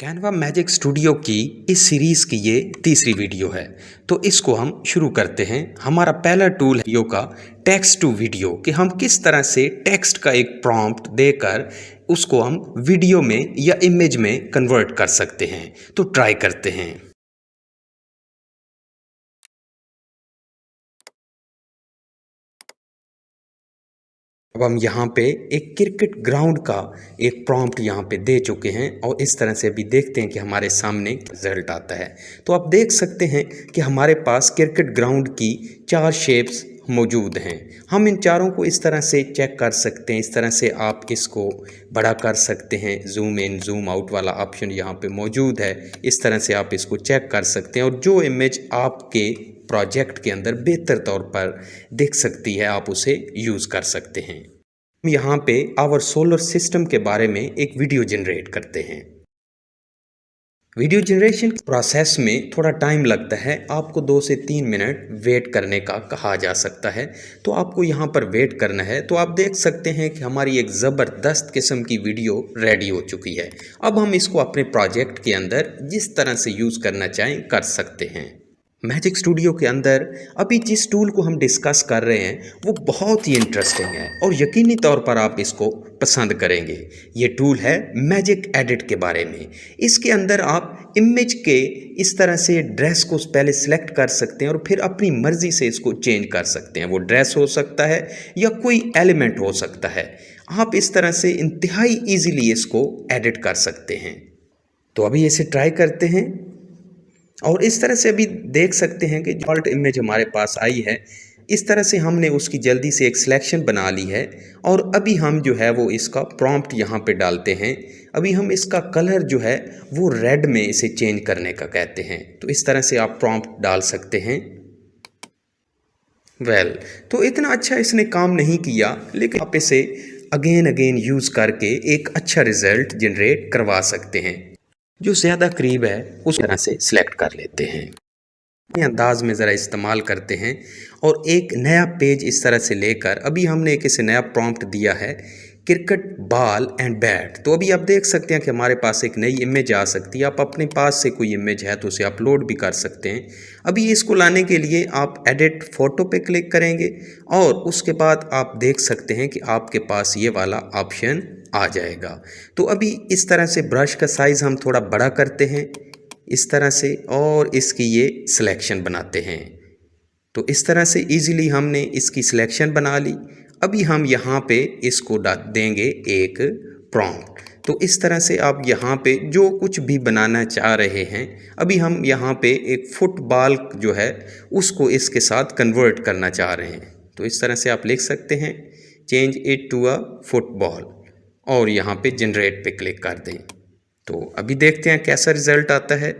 Canva magic studio की इस series की ये तीसरी वीडियो है। तो इसको हम शुरू करते हैं। हमारा पहला टूल है वीडियो का टेक्स्ट टू वीडियो, कि हम किस तरह से टेक्स्ट का एक प्रॉम्प्ट देकर उसको हम वीडियो में या इमेज में कन्वर्ट कर सकते हैं। तो ट्राई करते हैं। अब हम यहाँ पे एक क्रिकेट ग्राउंड का एक प्रॉम्प्ट यहाँ पे दे चुके हैं और इस तरह से अभी देखते हैं कि हमारे सामने रिजल्ट आता है। तो आप देख सकते हैं कि हमारे पास क्रिकेट ग्राउंड की 4 शेप्स मौजूद हैं। हम इन चारों को इस तरह से चेक कर सकते हैं। इस तरह से आप इसको बड़ा कर सकते हैं। जूम इन जूम आउट वाला ऑप्शन यहाँ पे मौजूद है। इस तरह से आप इसको चेक कर सकते हैं और जो इमेज आपके प्रोजेक्ट के अंदर बेहतर तौर पर दिख सकती है आप उसे यूज़ कर सकते हैं। हम यहाँ पे आवर सोलर सिस्टम के बारे में एक वीडियो जनरेट करते हैं। वीडियो जनरेशन प्रोसेस में थोड़ा टाइम लगता है। आपको 2 से 3 मिनट वेट करने का कहा जा सकता है। तो आपको यहाँ पर वेट करना है। तो आप देख सकते हैं कि हमारी एक ज़बरदस्त किस्म की वीडियो रेडी हो चुकी है। अब हम इसको अपने प्रोजेक्ट के अंदर जिस तरह से यूज़ करना चाहें कर सकते हैं। मैजिक स्टूडियो के अंदर अभी जिस टूल को हम डिस्कस कर रहे हैं वो बहुत ही इंटरेस्टिंग है और यकीनी तौर पर आप इसको पसंद करेंगे। ये टूल है मैजिक एडिट के बारे में। इसके अंदर आप इमेज के इस तरह से ड्रेस को पहले सिलेक्ट कर सकते हैं और फिर अपनी मर्ज़ी से इसको चेंज कर सकते हैं। वो ड्रेस हो सकता है या कोई एलिमेंट हो सकता है। आप इस तरह से इंतहाई ईजीली इसको एडिट कर सकते हैं। तो अभी इसे ट्राई करते हैं और इस तरह से अभी देख सकते हैं कि डिफ़ॉल्ट इमेज हमारे पास आई है। इस तरह से हमने उसकी जल्दी से एक सिलेक्शन बना ली है और अभी हम जो है वो इसका प्रॉम्प्ट यहाँ पे डालते हैं। अभी हम इसका कलर जो है वो रेड में इसे चेंज करने का कहते हैं। तो इस तरह से आप प्रॉम्प्ट डाल सकते हैं। तो इतना अच्छा इसने काम नहीं किया, लेकिन आप इसे अगेन यूज़ करके एक अच्छा रिज़ल्ट जनरेट करवा सकते हैं। जो ज़्यादा करीब है उस तरह से सिलेक्ट कर लेते हैं। अपने अंदाज में ज़रा इस्तेमाल करते हैं और एक नया पेज इस तरह से लेकर अभी हमने एक इसे नया प्रॉम्प्ट दिया है, क्रिकेट बॉल एंड बैट। तो अभी आप देख सकते हैं कि हमारे पास एक नई इमेज आ सकती है। आप अपने पास से कोई इमेज है तो उसे अपलोड भी कर सकते हैं। अभी इसको लाने के लिए आप एडिट फ़ोटो पे क्लिक करेंगे और उसके बाद आप देख सकते हैं कि आपके पास ये वाला ऑप्शन आ जाएगा। तो अभी इस तरह से ब्रश का साइज़ हम थोड़ा बड़ा करते हैं इस तरह से और इसकी ये सिलेक्शन बनाते हैं। तो इस तरह से इजीली हमने इसकी सिलेक्शन बना ली। अभी हम यहाँ पे इसको देंगे एक प्रॉम्प्ट। तो इस तरह से आप यहाँ पे जो कुछ भी बनाना चाह रहे हैं, अभी हम यहाँ पे एक फुटबॉल जो है उसको इसके साथ कन्वर्ट करना चाह रहे हैं। तो इस तरह से आप लिख सकते हैं change it to a football और यहाँ पे जनरेट पे क्लिक कर दें। तो अभी देखते हैं कैसा रिज़ल्ट आता है।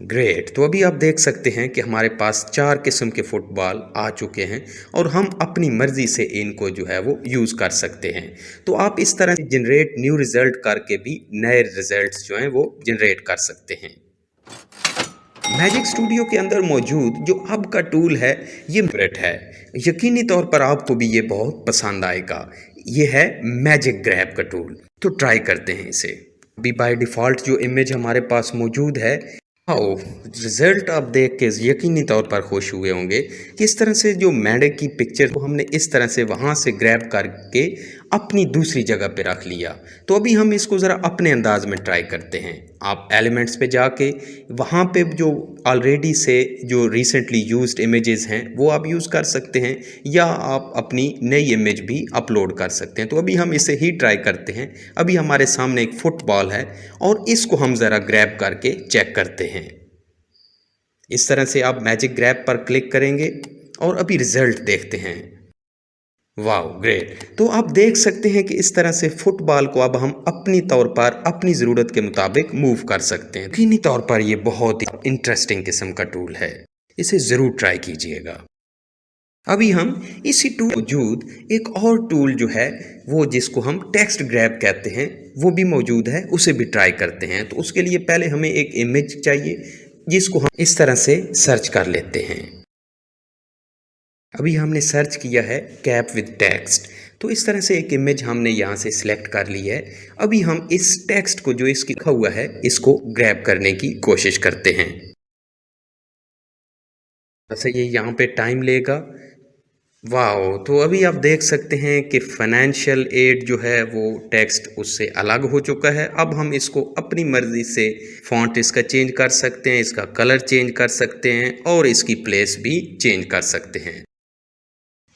ग्रेट। तो अभी आप देख सकते हैं कि हमारे पास 4 किस्म के फुटबॉल आ चुके हैं और हम अपनी मर्ज़ी से इनको जो है वो यूज़ कर सकते हैं। तो आप इस तरह से जनरेट न्यू रिज़ल्ट करके भी नए रिज़ल्ट्स जो हैं वो जनरेट कर सकते हैं। मैजिक स्टूडियो के अंदर मौजूद जो अब का टूल है ये फेवरेट है। यकीनी तौर पर आपको भी ये बहुत पसंद आएगा। ये है मैजिक ग्रैब का टूल। तो ट्राई करते हैं इसे। अभी बाय डिफ़ॉल्ट जो इमेज हमारे पास मौजूद है, रिज़ल्ट आप देख के यकीनी तौर पर खुश हुए होंगे कि इस तरह से जो मेंढक की पिक्चर को हमने इस तरह से वहाँ से ग्रैब करके अपनी दूसरी जगह पे रख लिया। तो अभी हम इसको ज़रा अपने अंदाज में ट्राई करते हैं। आप एलिमेंट्स पे जाके वहाँ पे जो ऑलरेडी से जो रिसेंटली यूज्ड इमेजेस हैं वो आप यूज़ कर सकते हैं या आप अपनी नई इमेज भी अपलोड कर सकते हैं। तो अभी हम इसे ही ट्राई करते हैं। अभी हमारे सामने एक फुटबॉल है और इसको हम ज़रा ग्रैब करके चेक करते हैं। इस तरह से आप मैजिक ग्रैब पर क्लिक करेंगे और अभी रिज़ल्ट देखते हैं। वाह ग्रेट। तो आप देख सकते हैं कि इस तरह से फुटबॉल को अब हम अपनी तौर पर अपनी ज़रूरत के मुताबिक मूव कर सकते हैं। यकीनी तौर पर ये बहुत ही इंटरेस्टिंग किस्म का टूल है। इसे ज़रूर ट्राई कीजिएगा। अभी हम इसी टूल मौजूद एक और टूल जो है वो जिसको हम टेक्स्ट ग्रैब कहते हैं वो भी मौजूद है, उसे भी ट्राई करते हैं। तो उसके लिए पहले हमें एक इमेज चाहिए जिसको हम इस तरह से सर्च कर लेते हैं। अभी हमने सर्च किया है कैप विद टेक्स्ट। तो इस तरह से एक इमेज हमने यहाँ से सिलेक्ट कर ली है। अभी हम इस टेक्स्ट को जो इसकी लिखा हुआ है इसको ग्रैब करने की कोशिश करते हैं। वैसे ये यहाँ पे टाइम लेगा। वाओ, तो अभी आप देख सकते हैं कि फाइनेंशियल एड जो है वो टेक्स्ट उससे अलग हो चुका है। अब हम इसको अपनी मर्जी से फॉन्ट इसका चेंज कर सकते हैं, इसका कलर चेंज कर सकते हैं और इसकी प्लेस भी चेंज कर सकते हैं।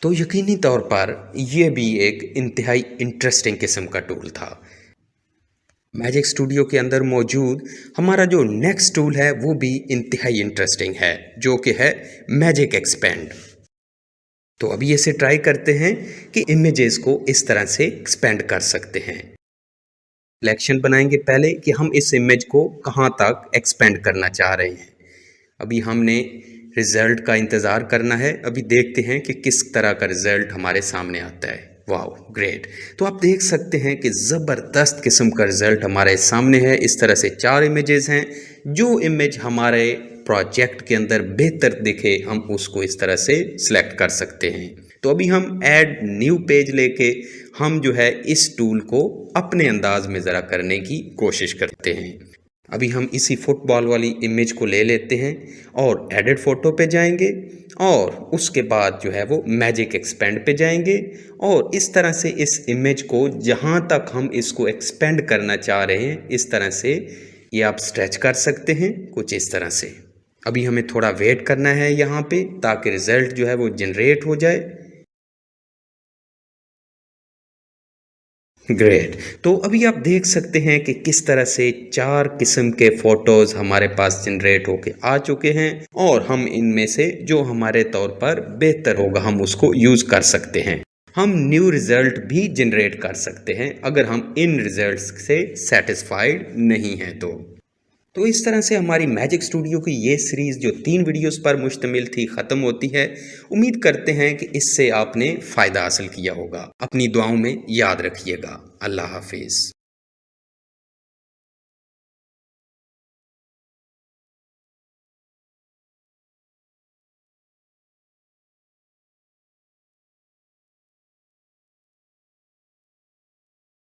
तो यकीनी तौर पर यह भी एक इंतहाई इंटरेस्टिंग किस्म का टूल था। मैजिक स्टूडियो के अंदर मौजूद हमारा जो नेक्स्ट टूल है वो भी इंतहाई इंटरेस्टिंग है, जो कि है मैजिक एक्सपेंड। तो अभी इसे ट्राई करते हैं कि इमेजेस को इस तरह से एक्सपेंड कर सकते हैं। सिलेक्शन बनाएंगे पहले कि हम इस इमेज को कहाँ तक एक्सपेंड करना चाह रहे हैं। अभी हमने रिजल्ट का इंतज़ार करना है। अभी देखते हैं कि किस तरह का रिजल्ट हमारे सामने आता है। वाह, ग्रेट। तो आप देख सकते हैं कि ज़बरदस्त किस्म का रिजल्ट हमारे सामने है। इस तरह से 4 इमेजेस हैं। जो इमेज हमारे प्रोजेक्ट के अंदर बेहतर दिखे हम उसको इस तरह से सिलेक्ट कर सकते हैं। तो अभी हम ऐड न्यू पेज लेके हम जो है इस टूल को अपने अंदाज में ज़रा करने की कोशिश करते हैं। अभी हम इसी फुटबॉल वाली इमेज को ले लेते हैं और एडिट फ़ोटो पे जाएंगे और उसके बाद जो है वो मैजिक एक्सपेंड पे जाएंगे और इस तरह से इस इमेज को जहाँ तक हम इसको एक्सपेंड करना चाह रहे हैं इस तरह से ये आप स्ट्रेच कर सकते हैं, कुछ इस तरह से। अभी हमें थोड़ा वेट करना है यहाँ पे ताकि रिज़ल्ट जो है वो जनरेट हो जाए। ग्रेट। तो अभी आप देख सकते हैं कि किस तरह से 4 किस्म के फ़ोटोज़ हमारे पास जनरेट होके आ चुके हैं और हम इनमें से जो हमारे तौर पर बेहतर होगा हम उसको यूज़ कर सकते हैं। हम न्यू रिज़ल्ट भी जनरेट कर सकते हैं अगर हम इन रिज़ल्ट्स से सेटिस्फाइड नहीं हैं तो इस तरह से हमारी मैजिक स्टूडियो की ये सीरीज़ जो 3 वीडियोस पर मुश्तमिल थी ख़त्म होती है। उम्मीद करते हैं कि इससे आपने फ़ायदा हासिल किया होगा। अपनी दुआओं में याद रखिएगा। अल्लाह हाफिज़।